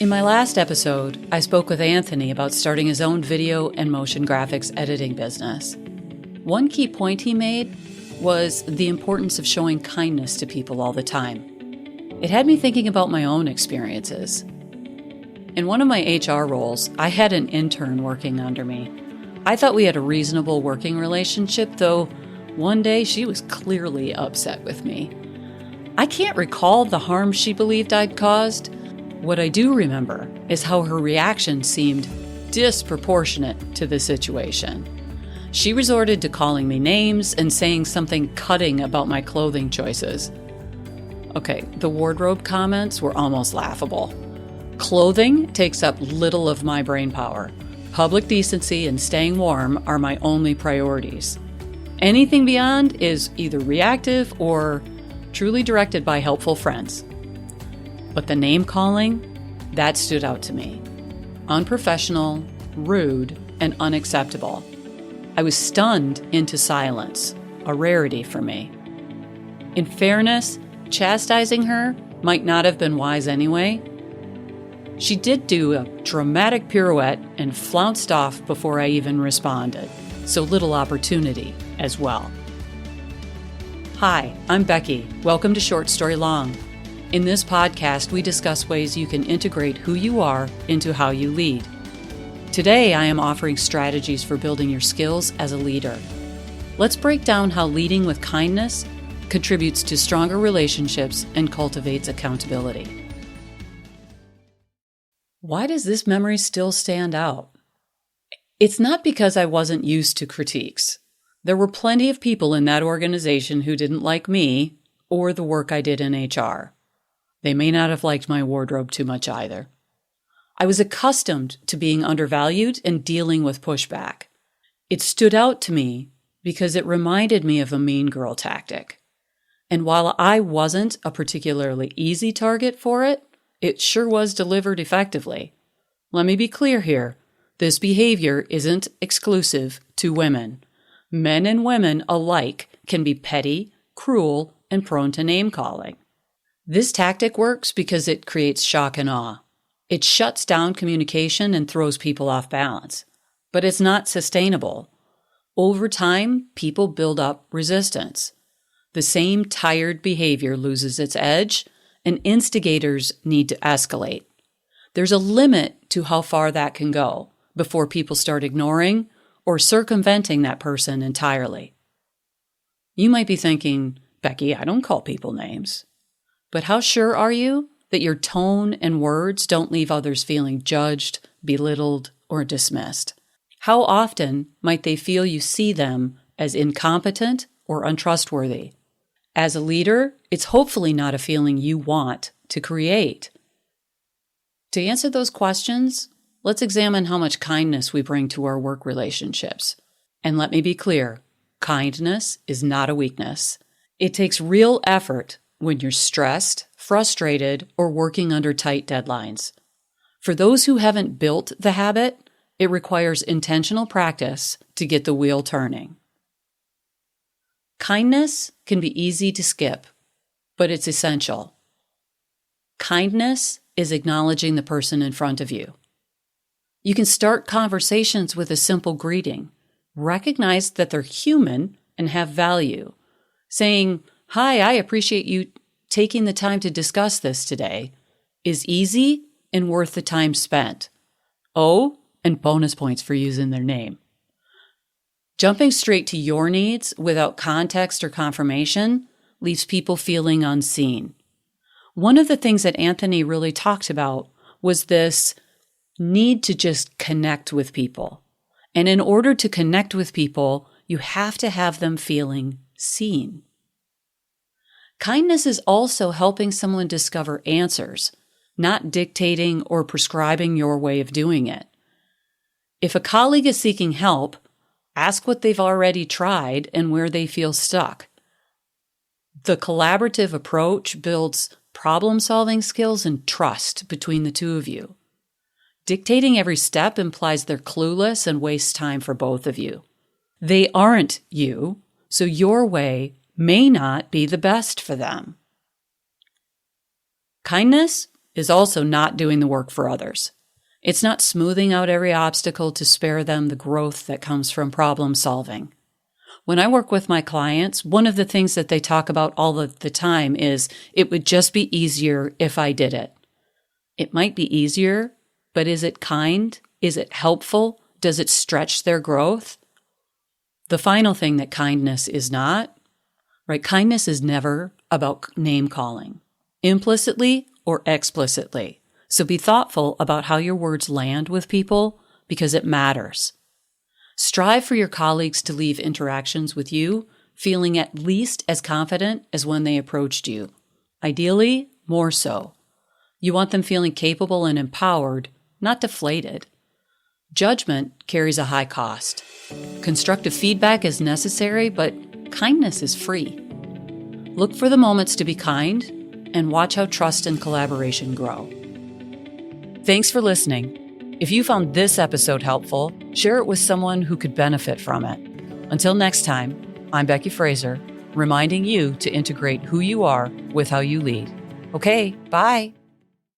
In my last episode, I spoke with Anthony about starting his own video and motion graphics editing business. One key point he made was the importance of showing kindness to people all the time. It had me thinking about my own experiences. In one of my HR roles, I had an intern working under me. I thought we had a reasonable working relationship, though one day she was clearly upset with me. I can't recall the harm she believed I'd caused. What I do remember is how her reaction seemed disproportionate to the situation. She resorted to calling me names and saying something cutting about my clothing choices. Okay, the wardrobe comments were almost laughable. Clothing takes up little of my brain power. Public decency and staying warm are my only priorities. Anything beyond is either reactive or truly directed by helpful friends. But the name calling, that stood out to me. Unprofessional, rude, and unacceptable. I was stunned into silence, a rarity for me. In fairness, chastising her might not have been wise anyway. She did do a dramatic pirouette and flounced off before I even responded, so little opportunity as well. Hi, I'm Becky. Welcome to Short Story Long. In this podcast, we discuss ways you can integrate who you are into how you lead. Today, I am offering strategies for building your skills as a leader. Let's break down how leading with kindness contributes to stronger relationships and cultivates accountability. Why does this memory still stand out? It's not because I wasn't used to critiques. There were plenty of people in that organization who didn't like me or the work I did in HR. They may not have liked my wardrobe too much either. I was accustomed to being undervalued and dealing with pushback. It stood out to me because it reminded me of a mean girl tactic. And while I wasn't a particularly easy target for it, it sure was delivered effectively. Let me be clear here. This behavior isn't exclusive to women. Men and women alike can be petty, cruel, and prone to name-calling. This tactic works because it creates shock and awe. It shuts down communication and throws people off balance. But it's not sustainable. Over time, people build up resistance. The same tired behavior loses its edge, and instigators need to escalate. There's a limit to how far that can go before people start ignoring or circumventing that person entirely. You might be thinking, Becky, I don't call people names. But how sure are you that your tone and words don't leave others feeling judged, belittled, or dismissed? How often might they feel you see them as incompetent or untrustworthy? As a leader, it's hopefully not a feeling you want to create. To answer those questions, let's examine how much kindness we bring to our work relationships. And let me be clear, kindness is not a weakness. It takes real effort when you're stressed, frustrated, or working under tight deadlines. For those who haven't built the habit, it requires intentional practice to get the wheel turning. Kindness can be easy to skip, but it's essential. Kindness is acknowledging the person in front of you. You can start conversations with a simple greeting. Recognize that they're human and have value. Saying, "Hi, I appreciate you taking the time to discuss this today," is easy and worth the time spent. Oh, and bonus points for using their name. Jumping straight to your needs without context or confirmation leaves people feeling unseen. One of the things that Anthony really talked about was this need to just connect with people. And in order to connect with people, you have to have them feeling seen. Kindness is also helping someone discover answers, not dictating or prescribing your way of doing it. If a colleague is seeking help, ask what they've already tried and where they feel stuck. The collaborative approach builds problem-solving skills and trust between the two of you. Dictating every step implies they're clueless and wastes time for both of you. They aren't you, so your way may not be the best for them. Kindness is also not doing the work for others. It's not smoothing out every obstacle to spare them the growth that comes from problem solving. When I work with my clients, one of the things that they talk about all of the time is, it would just be easier if I did it. It might be easier, but is it kind? Is it helpful? Does it stretch their growth? The final thing that kindness is not, right? Kindness is never about name calling, implicitly or explicitly. So be thoughtful about how your words land with people, because it matters. Strive for your colleagues to leave interactions with you feeling at least as confident as when they approached you. Ideally, more so. You want them feeling capable and empowered, not deflated. Judgment carries a high cost. Constructive feedback is necessary, but kindness is free. Look for the moments to be kind and watch how trust and collaboration grow. Thanks for listening. If you found this episode helpful, share it with someone who could benefit from it. Until next time, I'm Becky Fraser, reminding you to integrate who you are with how you lead. Okay, bye.